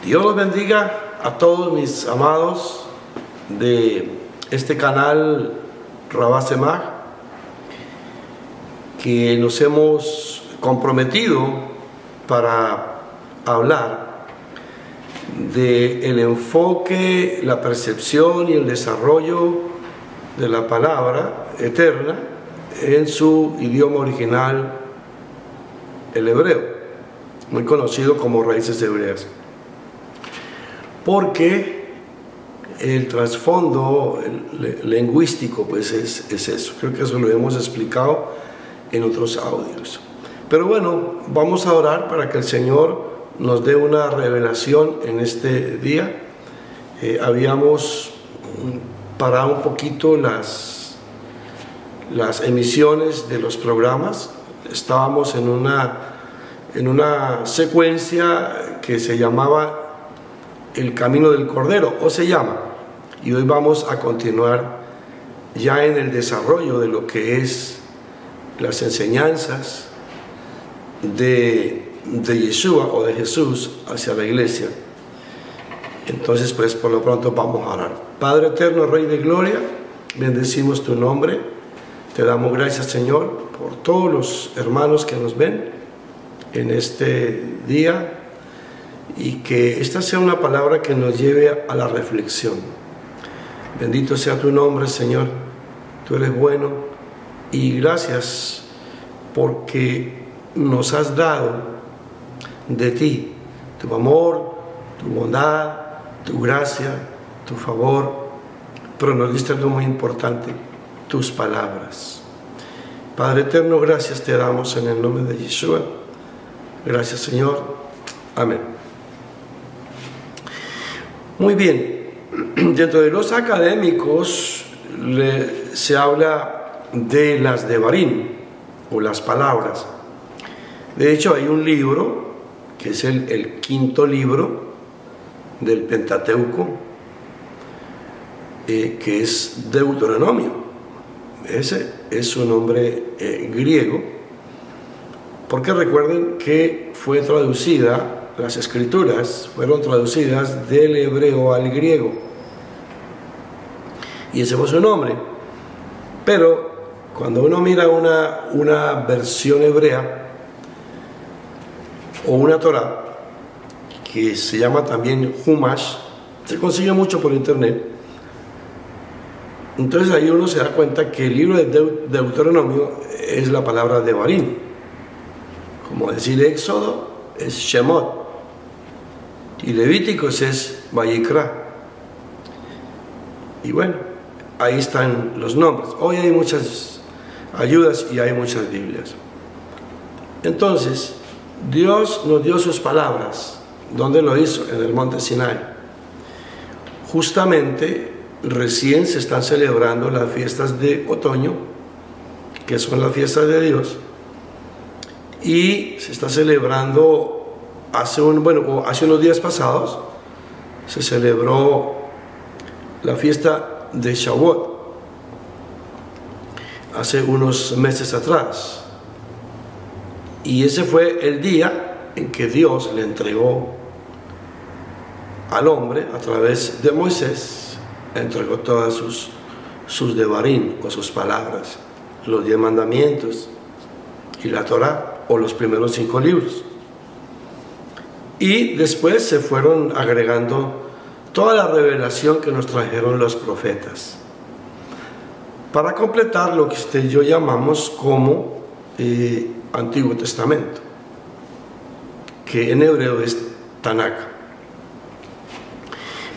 Dios los bendiga a todos mis amados de este canal Rabá Semach, que nos hemos comprometido para hablar del enfoque, la percepción y el desarrollo de la palabra eterna en su idioma original, el hebreo, muy conocido como raíces hebreas. Porque el trasfondo lingüístico pues es eso. Creo que eso lo hemos explicado en otros audios. Pero bueno, vamos a orar para que el Señor nos dé una revelación en este día. Habíamos parado un poquito las emisiones de los programas. Estábamos en una secuencia que se llamaba El Camino del Cordero, o se llama, y hoy vamos a continuar ya en el desarrollo de lo que es las enseñanzas de Yeshua o de Jesús hacia la iglesia. Entonces pues por lo pronto vamos a orar. Padre eterno, Rey de gloria, bendecimos tu nombre, te damos gracias, Señor, por todos los hermanos que nos ven en este día, y que esta sea una palabra que nos lleve a la reflexión. Bendito sea tu nombre, Señor, tú eres bueno, y gracias porque nos has dado de ti, tu amor, tu bondad, tu gracia, tu favor, pero nos diste algo muy importante, tus palabras. Padre eterno, gracias te damos en el nombre de Yeshua. Gracias, Señor. Amén. Muy bien, dentro de los académicos se habla de las devarim, o las palabras. De hecho, hay un libro, que es el quinto libro del Pentateuco, que es Deuteronomio. Ese es su nombre griego, porque recuerden que fue traducida, las escrituras fueron traducidas del hebreo al griego, y ese fue su nombre. Pero cuando uno mira una versión hebrea o una Torah, que se llama también Humash, se consigue mucho por internet, entonces ahí uno se da cuenta que el libro de Deuteronomio es la palabra devarim, como decir Éxodo es Shemot, y Levíticos es Vayikra. Y bueno, ahí están los nombres. Hoy hay muchas ayudas y hay muchas Biblias. Entonces, Dios nos dio sus palabras. ¿Dónde lo hizo? En el monte Sinai. Justamente, recién se están celebrando las fiestas de otoño, que son las fiestas de Dios, y se está celebrando hace unos días pasados se celebró la fiesta de Shavuot, hace unos meses atrás, y ese fue el día en que Dios le entregó al hombre, a través de Moisés, le entregó todas sus devarim, o sus palabras, los 10 mandamientos y la Torah, o los primeros 5 libros. Y después se fueron agregando toda la revelación que nos trajeron los profetas, para completar lo que usted y yo llamamos como Antiguo Testamento, que en hebreo es Tanakh.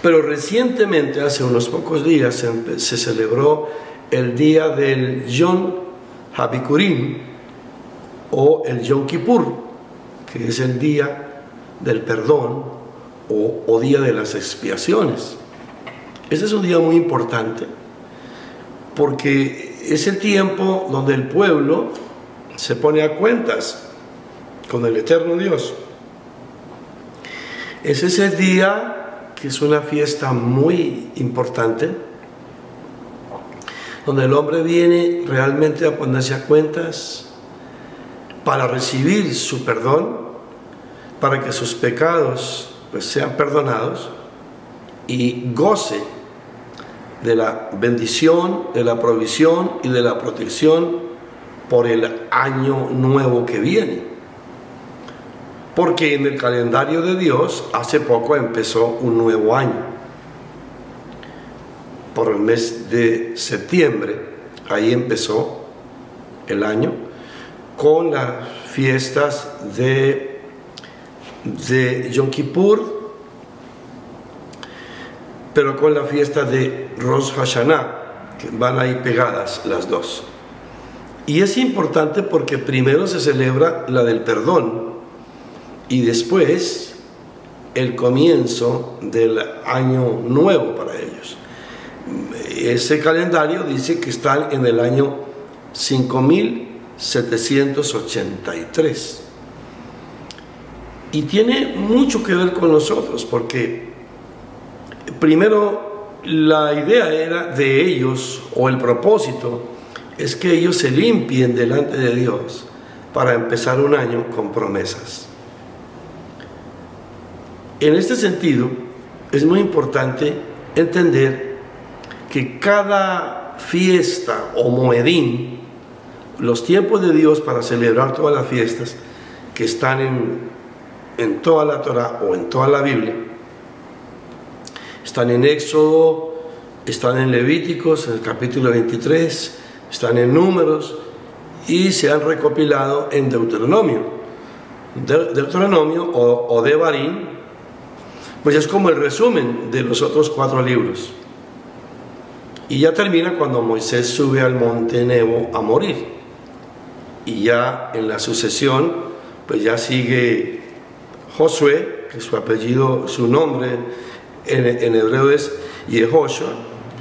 Pero recientemente, hace unos pocos días, se celebró el día del Yom HaBikurim, o el Yom Kippur, que es el día del perdón, o día de las expiaciones. Este es un día muy importante, porque es el tiempo donde el pueblo se pone a cuentas con el eterno Dios. Es ese día que es una fiesta muy importante, donde el hombre viene realmente a ponerse a cuentas para recibir su perdón, para que sus pecados pues sean perdonados y goce de la bendición, de la provisión y de la protección por el año nuevo que viene. Porque en el calendario de Dios hace poco empezó un nuevo año. Por el mes de septiembre, ahí empezó el año con las fiestas de Yom Kippur, pero con la fiesta de Rosh Hashanah, que van ahí pegadas las dos. Y es importante porque primero se celebra la del perdón y después el comienzo del año nuevo para ellos. Ese calendario dice que están en el año 5783 y tiene mucho que ver con nosotros, porque primero la idea era de ellos, o el propósito es que ellos se limpien delante de Dios para empezar un año con promesas. En este sentido es muy importante entender que cada fiesta o moedín, los tiempos de Dios para celebrar todas las fiestas que están en toda la Torah o en toda la Biblia, están en Éxodo, están en Levíticos, en el capítulo 23, están en Números y se han recopilado en Deuteronomio. Deuteronomio o Devarim, pues es como el resumen de los otros 4 libros. Y ya termina cuando Moisés sube al monte Nebo a morir. Y ya en la sucesión, pues ya sigue Josué, que su apellido, su nombre en hebreo es Yehoshua,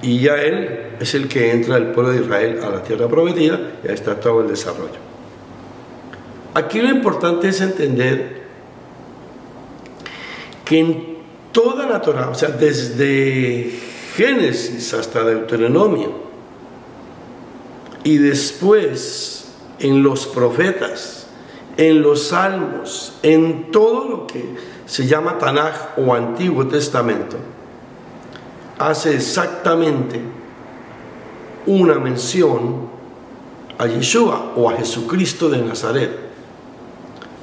y ya él es el que entra el pueblo de Israel a la tierra prometida. Ya está todo el desarrollo. Aquí lo importante es entender que en toda la Torah, o sea, desde Génesis hasta Deuteronomio, y después en los profetas, en los salmos, en todo lo que se llama Tanaj o Antiguo Testamento, hace exactamente una mención a Yeshua o a Jesucristo de Nazaret,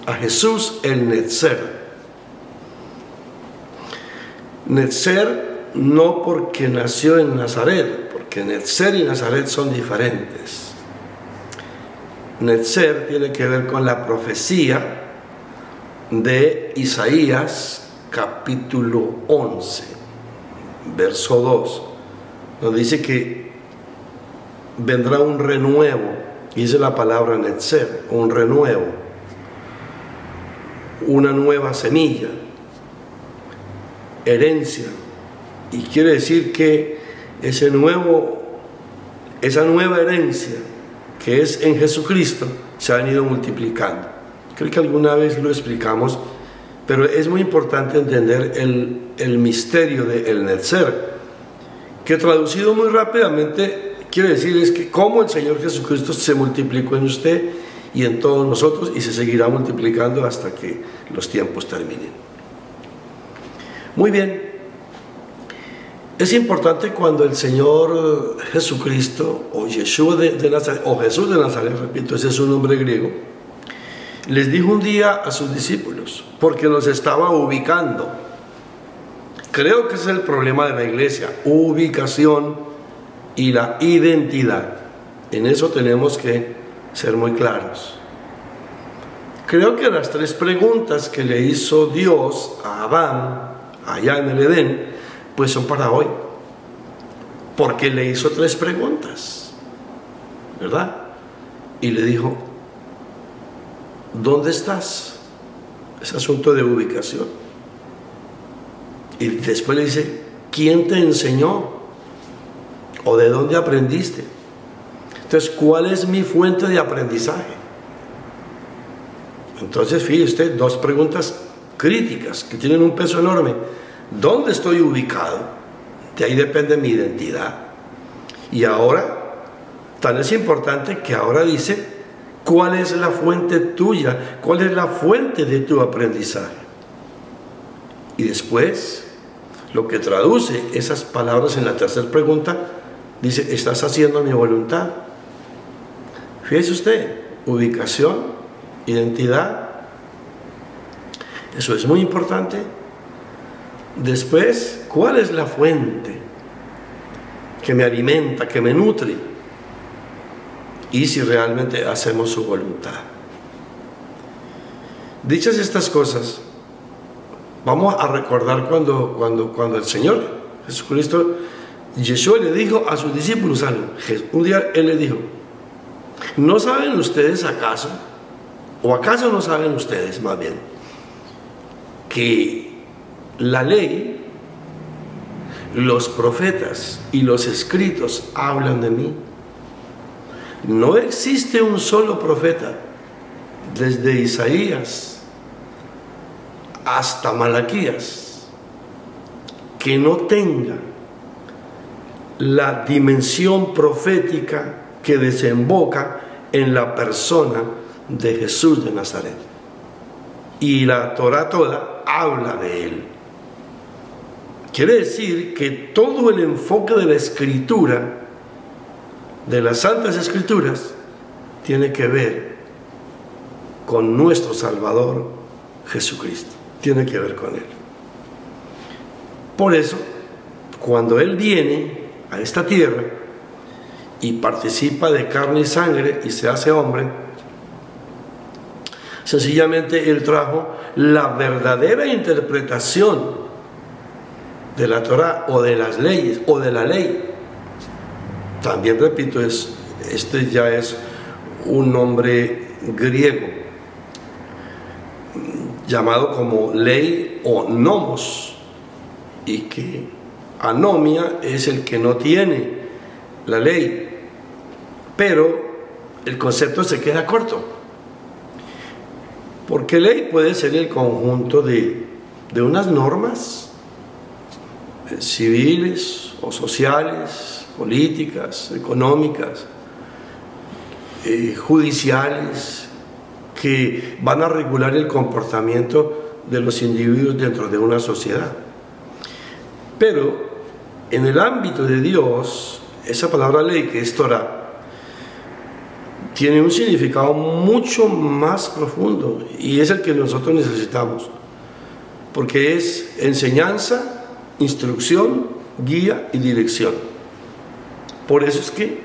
a Jesús el Netzer. Netzer no porque nació en Nazaret, porque Netzer y Nazaret son diferentes. Netzer tiene que ver con la profecía de Isaías capítulo 11, verso 2, nos dice que vendrá un renuevo, y dice la palabra Netzer, un renuevo, una nueva semilla, herencia. Y quiere decir que esa nueva herencia que es en Jesucristo se ha ido multiplicando. Creo que alguna vez lo explicamos, pero es muy importante entender el misterio del Netzer, que traducido muy rápidamente quiere decir es que cómo el Señor Jesucristo se multiplicó en usted y en todos nosotros y se seguirá multiplicando hasta que los tiempos terminen. Muy bien. Es importante cuando el Señor Jesucristo, o Yeshua de Nazaret, o Jesús de Nazaret, repito, ese es su nombre griego, les dijo un día a sus discípulos, porque los estaba ubicando. Creo que ese es el problema de la iglesia, ubicación y la identidad. En eso tenemos que ser muy claros. Creo que las 3 preguntas que le hizo Dios a Adán, allá en el Edén, pues son para hoy, porque le hizo 3 preguntas, ¿verdad? Y le dijo, ¿dónde estás? Es asunto de ubicación. Y después le dice, ¿quién te enseñó? ¿O de dónde aprendiste? Entonces, ¿cuál es mi fuente de aprendizaje? Entonces, fíjese usted, 2 preguntas críticas que tienen un peso enorme. ¿Dónde estoy ubicado? De ahí depende mi identidad. Y ahora, tan es importante que ahora dice, ¿cuál es la fuente tuya? ¿Cuál es la fuente de tu aprendizaje? Y después, lo que traduce esas palabras en la tercera pregunta, dice, ¿estás haciendo mi voluntad? Fíjese usted, ubicación, identidad, eso es muy importante. Después, ¿cuál es la fuente que me alimenta, que me nutre? Y si realmente hacemos su voluntad. Dichas estas cosas, vamos a recordar cuando el Señor Jesucristo, Yeshua le dijo a sus discípulos algo. Un día Él le dijo, ¿no saben ustedes acaso, o acaso no saben ustedes más bien, que la ley, los profetas y los escritos hablan de mí? No existe un solo profeta, desde Isaías hasta Malaquías, que no tenga la dimensión profética que desemboca en la persona de Jesús de Nazaret. Y la Torá toda habla de él. Quiere decir que todo el enfoque de la Escritura, de las Santas Escrituras, tiene que ver con nuestro Salvador Jesucristo, tiene que ver con Él. Por eso, cuando Él viene a esta tierra y participa de carne y sangre y se hace hombre, sencillamente Él trajo la verdadera interpretación de la Torá o de las leyes o de la ley. También repito, este ya es un nombre griego llamado como ley o nomos, y que anomia es el que no tiene la ley, pero el concepto se queda corto, porque ley puede ser el conjunto de unas normas civiles o sociales, políticas, económicas, judiciales, que van a regular el comportamiento de los individuos dentro de una sociedad. Pero en el ámbito de Dios, esa palabra ley, que es Torah, tiene un significado mucho más profundo, y es el que nosotros necesitamos, porque es enseñanza, instrucción, guía y dirección. Por eso es que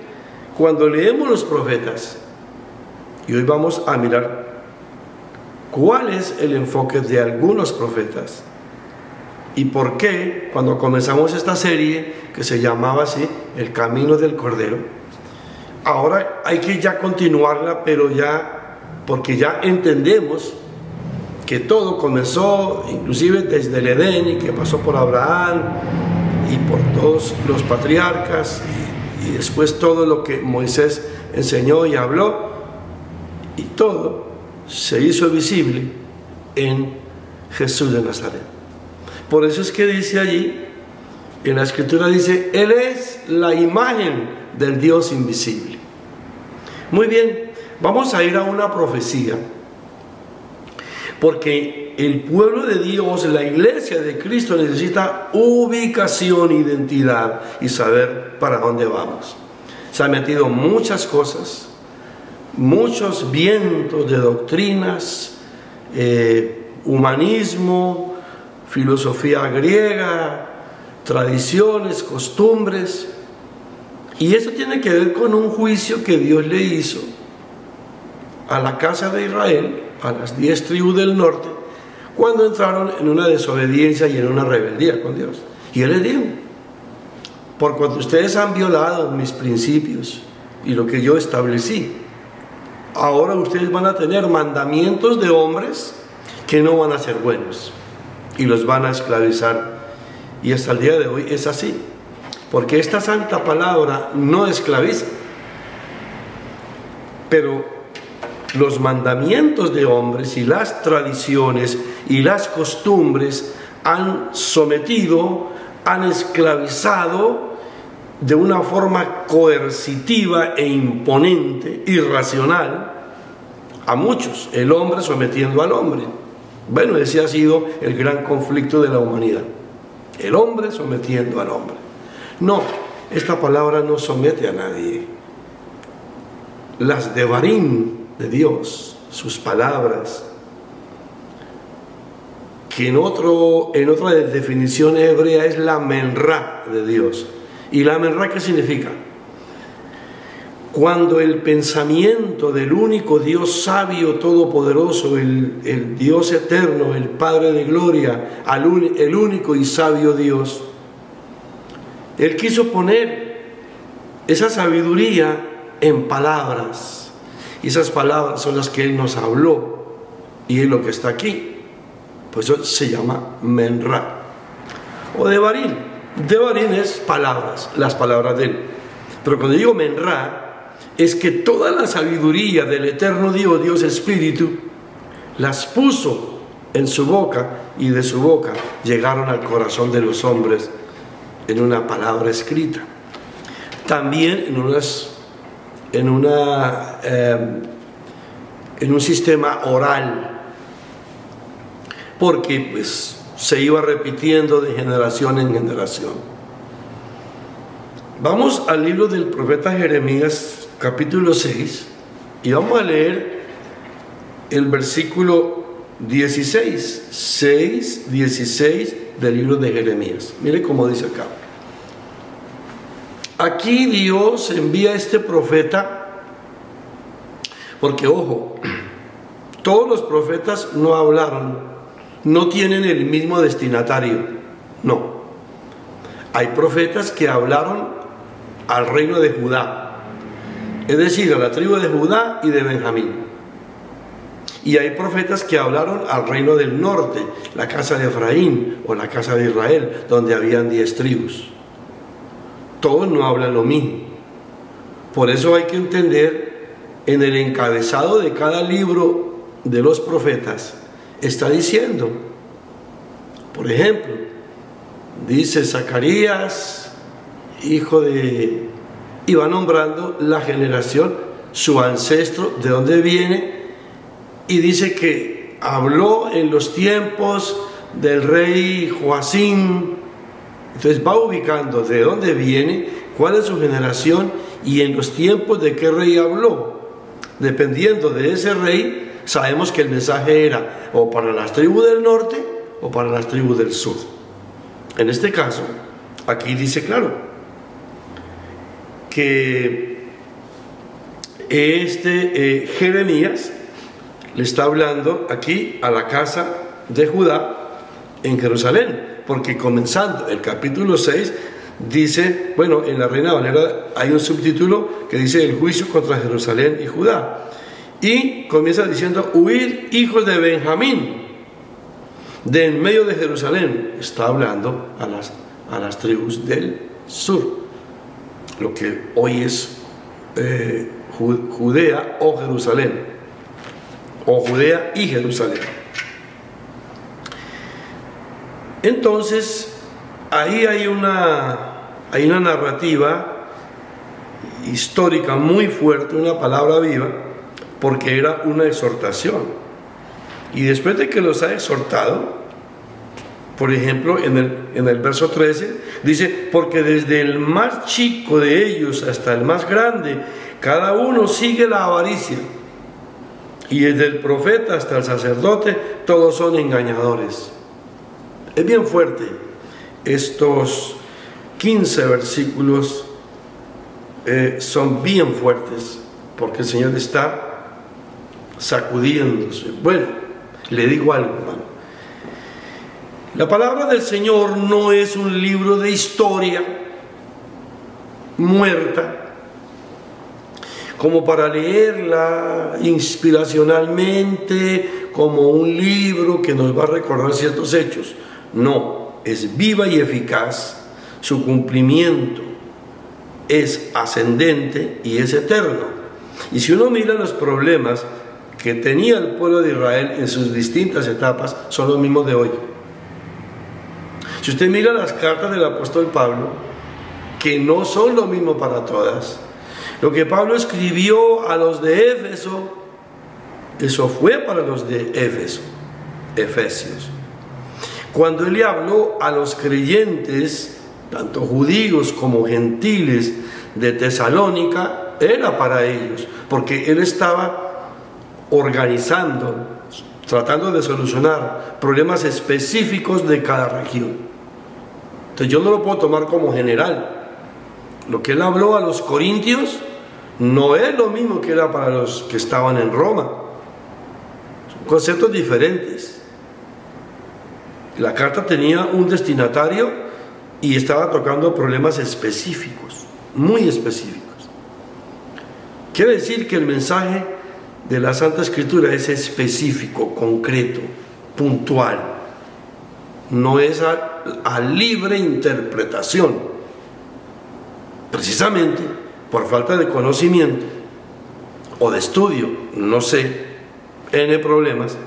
cuando leemos los profetas, y hoy vamos a mirar cuál es el enfoque de algunos profetas y por qué, cuando comenzamos esta serie que se llamaba así, El Camino del Cordero, ahora hay que ya continuarla, pero ya, porque ya entendemos que todo comenzó inclusive desde el Edén, y que pasó por Abraham y por todos los patriarcas, y después todo lo que Moisés enseñó y habló, y todo se hizo visible en Jesús de Nazaret. Por eso es que dice allí, en la Escritura dice, Él es la imagen del Dios invisible. Muy bien, vamos a ir a una profecía, porque el pueblo de Dios, la iglesia de Cristo, necesita ubicación, identidad y saber para dónde vamos. Se han metido muchas cosas, muchos vientos de doctrinas, humanismo, filosofía griega, tradiciones, costumbres, y eso tiene que ver con un juicio que Dios le hizo a la casa de Israel, a las 10 tribus del norte, cuando entraron en una desobediencia y en una rebeldía con Dios. Y Él les dijo, por cuanto ustedes han violado mis principios y lo que yo establecí, ahora ustedes van a tener mandamientos de hombres que no van a ser buenos y los van a esclavizar. Y hasta el día de hoy es así, porque esta santa palabra no esclaviza, pero los mandamientos de hombres y las tradiciones y las costumbres han sometido, han esclavizado de una forma coercitiva e imponente, irracional, a muchos, el hombre sometiendo al hombre. Bueno, ese ha sido el gran conflicto de la humanidad. El hombre sometiendo al hombre. No, esta palabra no somete a nadie. Las devarim de Dios, sus palabras, que en otra definición hebrea es la menra de Dios. ¿Y la menra qué significa? Cuando el pensamiento del único Dios sabio, todopoderoso, el Dios eterno, el Padre de gloria, el único y sabio Dios, Él quiso poner esa sabiduría en palabras, y esas palabras son las que Él nos habló, y es lo que está aquí. Pues eso se llama menra o devarim. Devarim es palabras, las palabras de Él. Pero cuando digo menra, es que toda la sabiduría del eterno Dios, Dios Espíritu, las puso en su boca, y de su boca llegaron al corazón de los hombres en una palabra escrita. También en un sistema oral, porque pues se iba repitiendo de generación en generación. Vamos al libro del profeta Jeremías, capítulo 6, y vamos a leer el versículo 16 del libro de Jeremías. Mire cómo dice acá. Aquí Dios envía a este profeta, porque ojo, todos los profetas no hablaron, no tienen el mismo destinatario, no. Hay profetas que hablaron al reino de Judá, es decir, a la tribu de Judá y de Benjamín. Y hay profetas que hablaron al reino del norte, la casa de Efraín o la casa de Israel, donde habían 10 tribus. Todos no hablan lo mismo. Por eso hay que entender, en el encabezado de cada libro de los profetas, está diciendo, por ejemplo, dice Zacarías, hijo de... y va nombrando la generación, su ancestro, de dónde viene, y dice que habló en los tiempos del rey Joacim. Entonces va ubicando de dónde viene, cuál es su generación y en los tiempos de qué rey habló. Dependiendo de ese rey, sabemos que el mensaje era o para las tribus del norte o para las tribus del sur. En este caso, aquí dice claro que Jeremías le está hablando aquí a la casa de Judá en Jerusalén, porque comenzando el capítulo 6 dice, bueno, en la Reina Valera hay un subtítulo que dice el juicio contra Jerusalén y Judá, y comienza diciendo, huid hijos de Benjamín de en medio de Jerusalén. Está hablando a las tribus del sur, lo que hoy es Judea o Jerusalén, o Judea y Jerusalén. Entonces ahí hay una narrativa histórica muy fuerte, una palabra viva, porque era una exhortación. Y después de que los ha exhortado, por ejemplo, en el verso 13, dice, porque desde el más chico de ellos hasta el más grande, cada uno sigue la avaricia, y desde el profeta hasta el sacerdote, todos son engañadores. Es bien fuerte. Estos 15 versículos son bien fuertes, porque el Señor está sacudiéndose. Bueno, le digo algo, hermano. La palabra del Señor no es un libro de historia muerta, como para leerla inspiracionalmente, como un libro que nos va a recordar ciertos hechos. No, es viva y eficaz, su cumplimiento es ascendente y es eterno. Y si uno mira los problemas que tenía el pueblo de Israel en sus distintas etapas, son los mismos de hoy. Si usted mira las cartas del apóstol Pablo, que no son lo mismo para todas, lo que Pablo escribió a los de Éfeso, eso fue para los de Éfeso. Efesios. Cuando él le habló a los creyentes, tanto judíos como gentiles de Tesalónica, era para ellos, porque él estaba organizando, tratando de solucionar problemas específicos de cada región. Entonces yo no lo puedo tomar como general. Lo que él habló a los corintios no es lo mismo que era para los que estaban en Roma. Son conceptos diferentes. La carta tenía un destinatario y estaba tocando problemas específicos, muy específicos. Quiere decir que el mensaje de la Santa Escritura es específico, concreto, puntual. No es a libre interpretación. Precisamente por falta de conocimiento o de estudio, no sé, N problemas,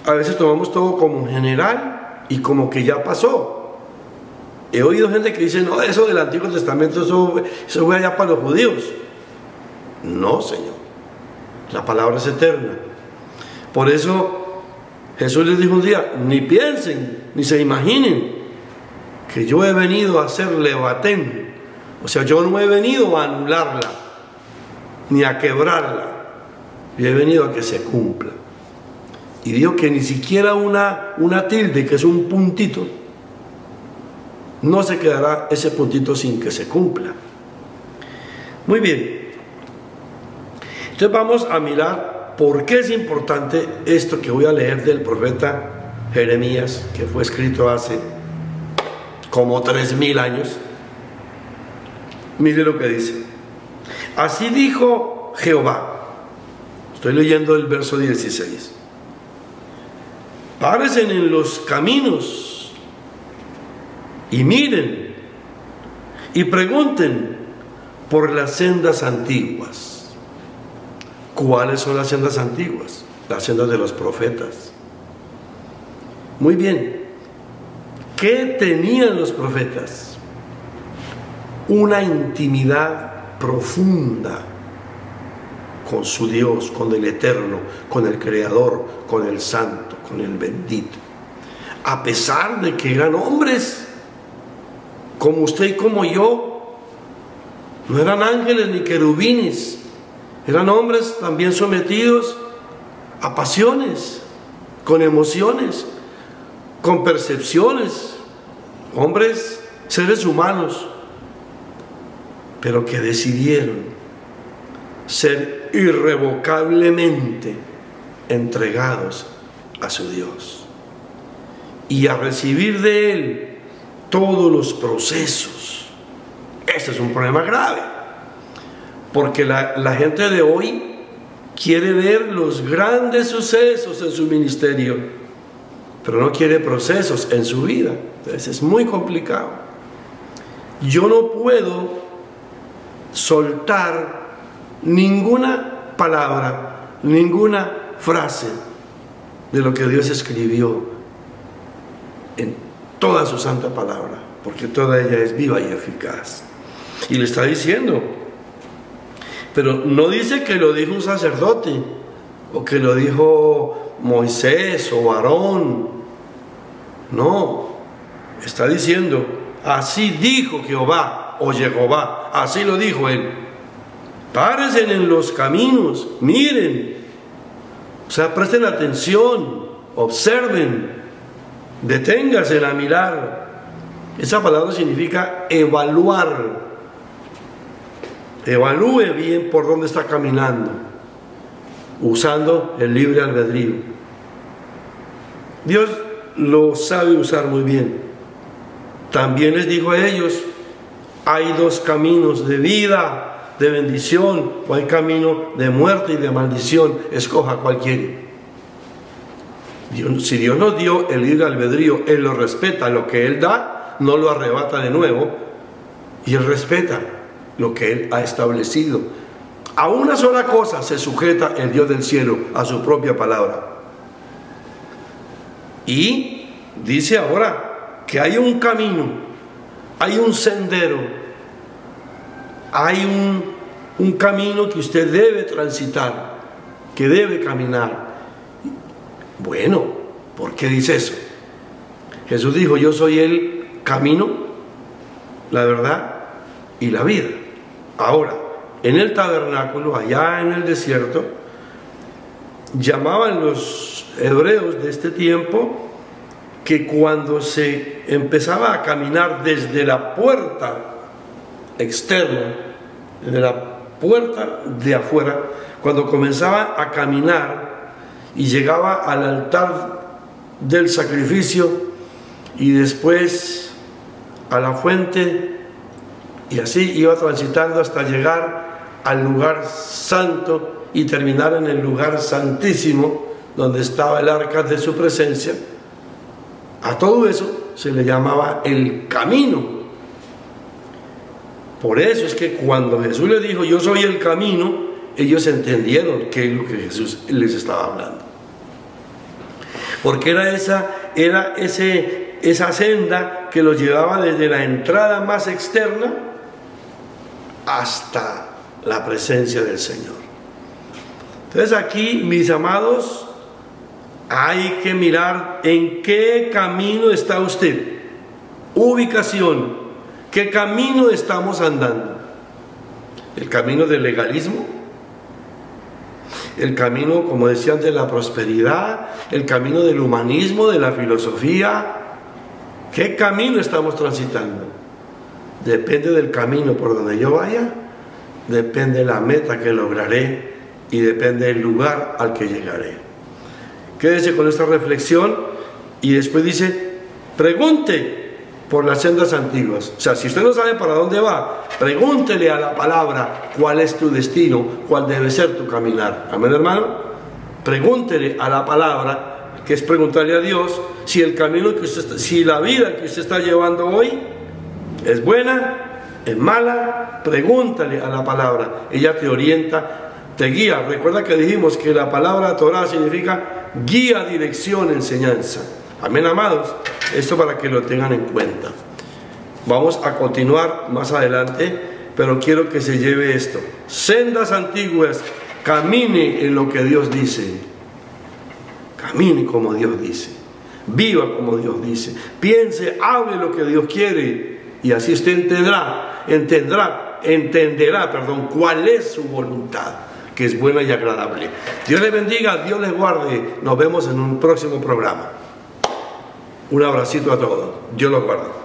a veces tomamos todo como general y como que ya pasó. He oído gente que dice, no, eso del Antiguo Testamento, eso fue allá para los judíos. No, Señor, la palabra es eterna. Por eso Jesús les dijo un día, ni piensen, ni se imaginen que yo he venido a hacer levatén. O sea, yo no he venido a anularla, ni a quebrarla. Yo he venido a que se cumpla. Y digo que ni siquiera una tilde, que es un puntito, no se quedará ese puntito sin que se cumpla. Muy bien. Entonces vamos a mirar por qué es importante esto que voy a leer del profeta Jeremías, que fue escrito hace como 3000 años. Mire lo que dice. Así dijo Jehová. Estoy leyendo el verso 16. Párense en los caminos y miren y pregunten por las sendas antiguas. ¿Cuáles son las sendas antiguas? Las sendas de los profetas. Muy bien. ¿Qué tenían los profetas? Una intimidad profunda con su Dios, con el Eterno, con el Creador, con el Santo, con el Bendito. A pesar de que eran hombres, como usted y como yo, no eran ángeles ni querubines, eran hombres también sometidos a pasiones, con emociones, con percepciones, hombres, seres humanos, pero que decidieron ser irrevocablemente entregados a su Dios y a recibir de Él todos los procesos. Ese es un problema grave, porque la gente de hoy quiere ver los grandes sucesos en su ministerio, pero no quiere procesos en su vida. Entonces es muy complicado. Yo no puedo soltar ninguna palabra, ninguna frase de lo que Dios escribió en toda su santa palabra, porque toda ella es viva y eficaz. Y le está diciendo, pero no dice que lo dijo un sacerdote, o que lo dijo Moisés o Aarón. No, está diciendo, así dijo Jehová, o Jehová, así lo dijo él. Párense en los caminos, miren, o sea, presten atención, observen, deténganse a mirar. Esa palabra significa evaluar. Evalúe bien por dónde está caminando, usando el libre albedrío. Dios lo sabe usar muy bien. También les dijo a ellos, hay dos caminos de vida, de bendición, o hay camino de muerte y de maldición. Escoja cuál quiere. Si Dios nos dio el libre albedrío, Él lo respeta. Lo que Él da, no lo arrebata de nuevo. Y Él respeta lo que Él ha establecido. A una sola cosa se sujeta el Dios del cielo, a su propia palabra. Y dice ahora que hay un camino, hay un sendero, hay un camino que usted debe transitar, que debe caminar. Bueno, ¿Por qué dice eso? Jesús dijo, yo soy el camino, la verdad y la vida. Ahora, en el tabernáculo, allá en el desierto, llamaban los hebreos de este tiempo que cuando se empezaba a caminar desde la puerta externa, desde la puerta de afuera, cuando comenzaba a caminar y llegaba al altar del sacrificio y después a la fuente, y así iba transitando hasta llegar al lugar santo y terminar en el lugar santísimo donde estaba el arca de su presencia. A todo eso se le llamaba el camino. Por eso es que cuando Jesús les dijo, yo soy el camino, ellos entendieron qué es lo que Jesús les estaba hablando. Porque era esa senda que los llevaba desde la entrada más externa hasta la presencia del Señor. Entonces aquí, mis amados, hay que mirar en qué camino está usted. Ubicación. ¿Qué camino estamos andando? ¿El camino del legalismo? ¿El camino, como decían, de la prosperidad? ¿El camino del humanismo, de la filosofía? ¿Qué camino estamos transitando? Depende del camino por donde yo vaya, depende de la meta que lograré y depende del lugar al que llegaré. Quédese con esta reflexión y después dice, pregunte por las sendas antiguas. O sea, si usted no sabe para dónde va, pregúntele a la palabra cuál es tu destino, cuál debe ser tu caminar. Amén, hermano. Pregúntele a la palabra, que es preguntarle a Dios si el camino que usted, si la vida que usted está llevando hoy es buena, es mala. Pregúntale a la palabra, ella te orienta, te guía. Recuerda que dijimos que la palabra Torah significa guía, dirección, enseñanza. Amén, amados. Esto para que lo tengan en cuenta. Vamos a continuar más adelante, pero quiero que se lleve esto. Sendas antiguas, camine en lo que Dios dice. Camine como Dios dice. Viva como Dios dice. Piense, hable lo que Dios quiere. Y así usted entenderá, cuál es su voluntad, que es buena y agradable. Dios les bendiga, Dios les guarde. Nos vemos en un próximo programa. Un abracito a todos. Dios los guarde.